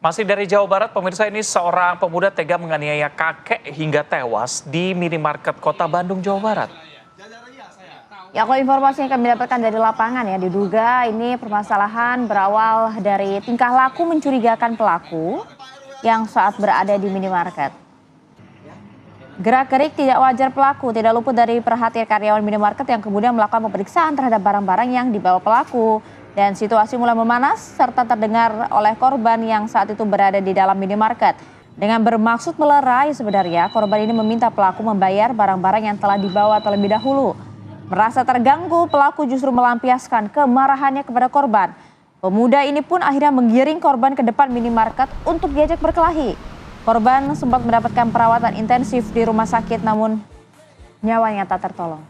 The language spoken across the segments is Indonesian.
Masih dari Jawa Barat, pemirsa, ini seorang pemuda tega menganiaya kakek hingga tewas di minimarket Kota Bandung, Jawa Barat. Ya, kalau informasi yang kami dapatkan dari lapangan ya, diduga ini permasalahan berawal dari tingkah laku mencurigakan pelaku yang saat berada di minimarket. Gerak-gerik tidak wajar pelaku tidak luput dari perhatian karyawan minimarket yang kemudian melakukan pemeriksaan terhadap barang-barang yang dibawa pelaku. Dan situasi mulai memanas serta terdengar oleh korban yang saat itu berada di dalam minimarket. Dengan bermaksud melerai sebenarnya, korban ini meminta pelaku membayar barang-barang yang telah dibawa terlebih dahulu. Merasa terganggu, pelaku justru melampiaskan kemarahannya kepada korban. Pemuda ini pun akhirnya menggiring korban ke depan minimarket untuk diajak berkelahi. Korban sempat mendapatkan perawatan intensif di rumah sakit namun nyawanya tak tertolong.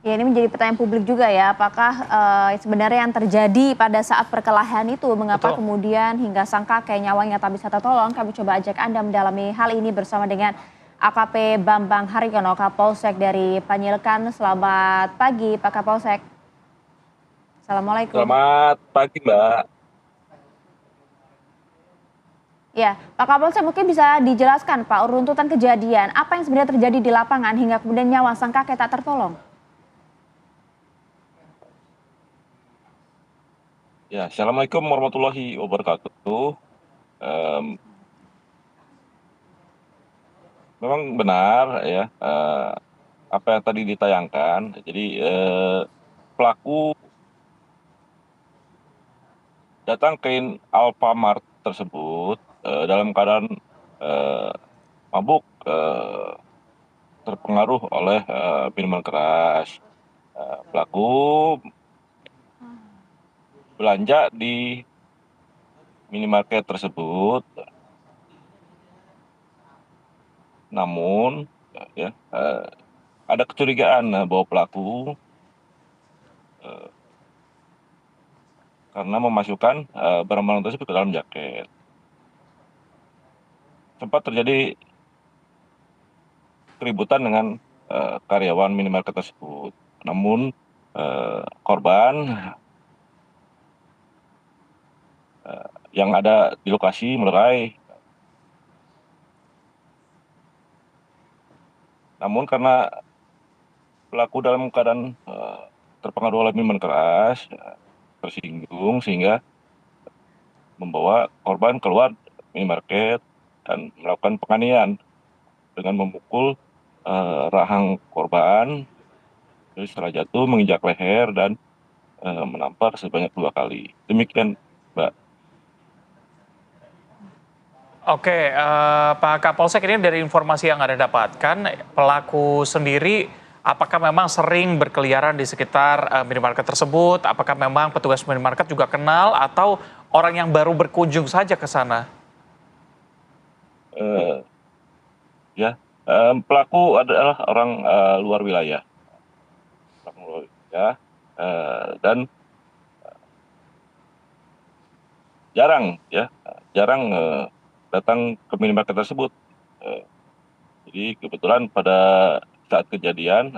Ya, ini menjadi pertanyaan publik juga ya, apakah sebenarnya yang terjadi pada saat perkelahian itu, mengapa Betul. kemudian hingga sang kakek nyawanya tak bisa tertolong? Kami coba ajak Anda mendalami hal ini bersama dengan AKP Bambang Haryono, Kapolsek dari Panyilkan. Selamat pagi Pak Kapolsek. Assalamualaikum. Selamat pagi, Mbak. Ya, Pak Kapolsek mungkin bisa dijelaskan Pak runtutan kejadian, apa yang sebenarnya terjadi di lapangan hingga kemudian nyawa sang kakek tak tertolong? Ya, Assalamualaikum warahmatullahi wabarakatuh. Em, Memang benar ya, apa yang tadi ditayangkan. Jadi pelaku datang ke Alfamart tersebut dalam keadaan eh, mabuk, terpengaruh oleh minuman keras. Pelaku belanja di minimarket tersebut, namun ya ada kecurigaan bahwa pelaku karena memasukkan barang-barang tersebut ke dalam jaket. Sempat terjadi keributan dengan karyawan minimarket tersebut. Namun korban yang ada di lokasi melerai. Namun karena pelaku dalam keadaan terpengaruh oleh minuman keras, tersinggung sehingga membawa korban keluar minimarket dan melakukan penganiayaan dengan memukul rahang korban. Jadi setelah jatuh menginjak leher dan menampar sebanyak 2 kali. Demikian, Mbak. Oke, Pak Kapolsek, ini dari informasi yang Anda dapatkan, pelaku sendiri apakah memang sering berkeliaran di sekitar minimarket tersebut? Apakah memang petugas minimarket juga kenal atau orang yang baru berkunjung saja ke sana? Eh, ya, pelaku adalah orang luar wilayah, dan jarang datang ke minimarket tersebut. Jadi kebetulan pada saat kejadian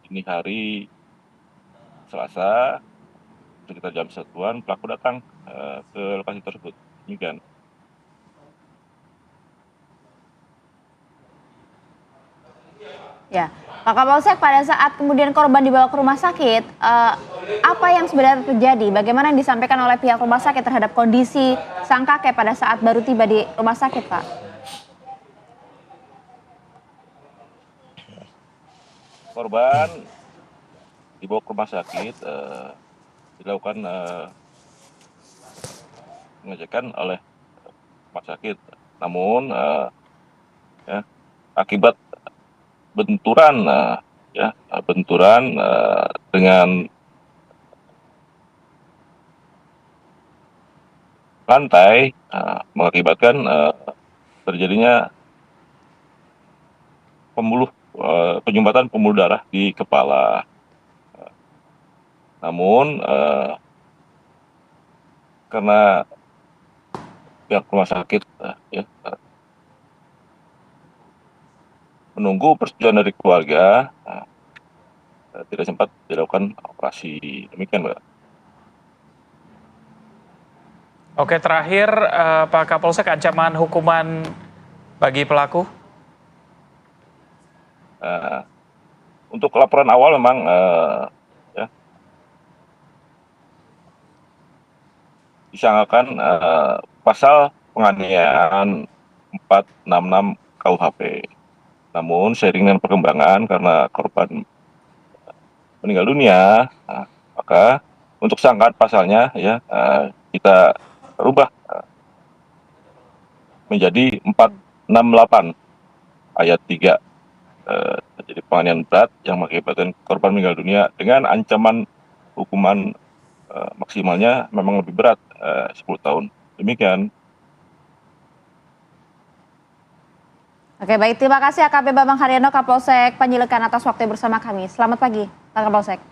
ini hari Selasa sekitar jam 1-an pelaku datang ke lokasi tersebut. Demikian. Ya, Pak Kapolsek, pada saat kemudian korban dibawa ke rumah sakit, apa yang sebenarnya terjadi? Bagaimana yang disampaikan oleh pihak rumah sakit terhadap kondisi sang kakek pada saat baru tiba di rumah sakit, Pak? Korban dibawa ke rumah sakit, dilakukan pengecekan oleh rumah sakit. Namun ya, akibat benturan dengan lantai mengakibatkan terjadinya penyumbatan pembuluh darah di kepala. Namun karena pihak rumah sakit menunggu persetujuan dari keluarga, tidak sempat dilakukan operasi. Demikian, Mbak. Oke, terakhir Pak Kapolsek, ancaman hukuman bagi pelaku? Untuk laporan awal memang ya, disangkakan pasal penganiayaan 466 KUHP. Namun seiring dengan perkembangan karena korban meninggal dunia, maka untuk sangkaan pasalnya ya kita rubah menjadi 468 ayat 3. Jadi penganiayaan berat yang mengakibatkan korban meninggal dunia dengan ancaman hukuman maksimalnya memang lebih berat, 10 tahun. Demikian. Oke, baik. Terima kasih AKP Bambang Haryono, Kapolsek Panjileken atas waktu bersama kami. Selamat pagi, Pak Kapolsek.